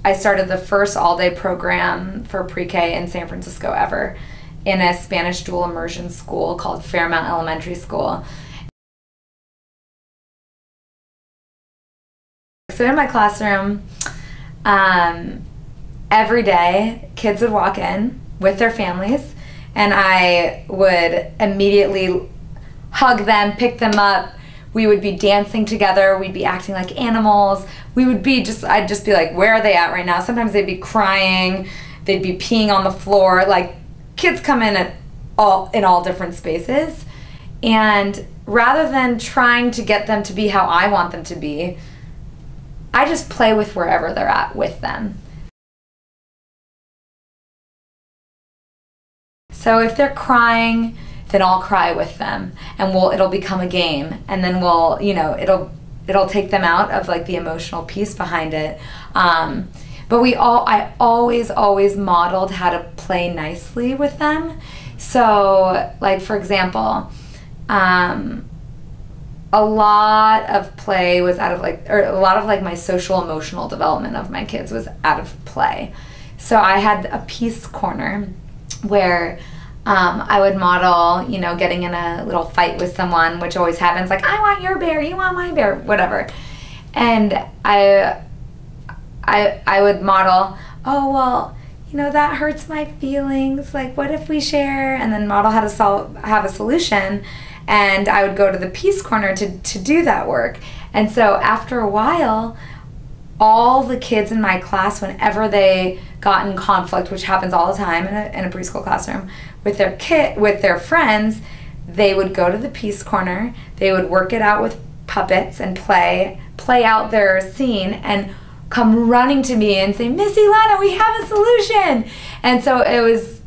I started the first all-day program for pre-K in San Francisco ever in a Spanish dual immersion school called Fairmount Elementary School. So in my classroom, every day kids would walk in with their families, and I would immediately hug them, pick them up. We would be dancing together. We'd be acting like animals. I'd just be like, where are they at right now? Sometimes they'd be crying. They'd be peeing on the floor. Like, kids come in all different spaces. And rather than trying to get them to be how I want them to be, I just play with wherever they're at with them. So if they're crying, then I'll cry with them, and it'll become a game, and then it'll take them out of like the emotional piece behind it. But I always modeled how to play nicely with them. So like, for example, a lot of play was out of a lot of my social emotional development of my kids was out of play. So I had a peace corner where I would model, getting in a little fight with someone, which always happens, like, I want your bear, you want my bear, whatever. And I would model, oh, well, that hurts my feelings, like, what if we share? And then model how to have a solution. And I would go to the peace corner to do that work. And so after a while, all the kids in my class, whenever they got in conflict, which happens all the time in a preschool classroom, with their friends, they would go to the peace corner, they would work it out with puppets and play out their scene, and come running to me and say, Miss Ilana, we have a solution. And so it was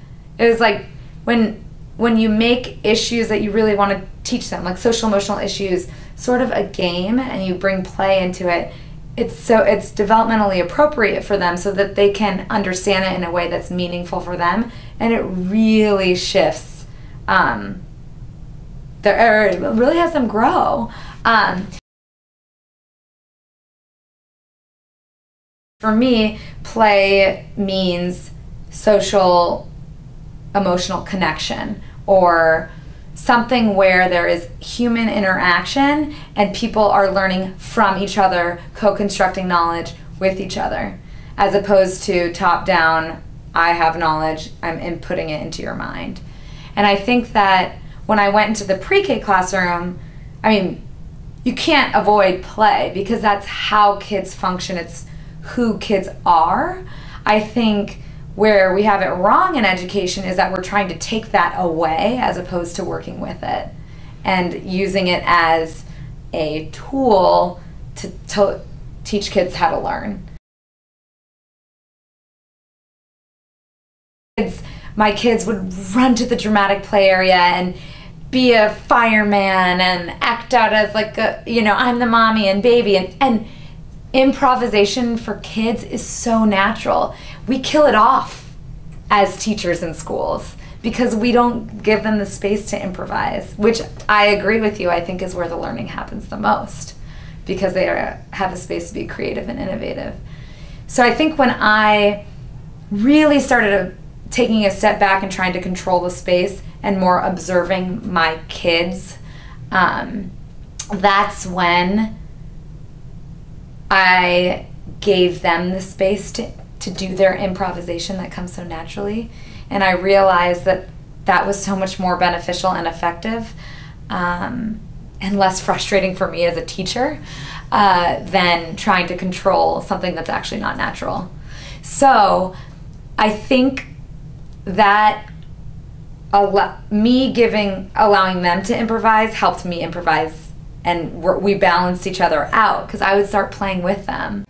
like, when you make issues that you really want to teach them, like social emotional issues, sort of a game, and you bring play into it, it's developmentally appropriate for them so that they can understand it in a way that's meaningful for them, and it really shifts, it really has them grow. For me, play means social emotional connection, or something where there is human interaction and people are learning from each other, co-constructing knowledge with each other, as opposed to top-down, I have knowledge, I'm inputting it into your mind. And I think that when I went into the pre-K classroom, I mean, you can't avoid play because that's how kids function, it's who kids are. I think where we have it wrong in education is that we're trying to take that away as opposed to working with it and using it as a tool to teach kids how to learn. My kids would run to the dramatic play area and be a fireman and act out as like I'm the mommy and baby, and improvisation for kids is so natural. We kill it off as teachers in schools because we don't give them the space to improvise, which I agree with you, I think is where the learning happens the most, because they have a space to be creative and innovative. So I think when I really started taking a step back and trying to control the space and more observing my kids, that's when I gave them the space to do their improvisation that comes so naturally. And I realized that that was so much more beneficial and effective, and less frustrating for me as a teacher than trying to control something that's actually not natural. So I think that allowing them to improvise helped me improvise, and we balanced each other out because I would start playing with them.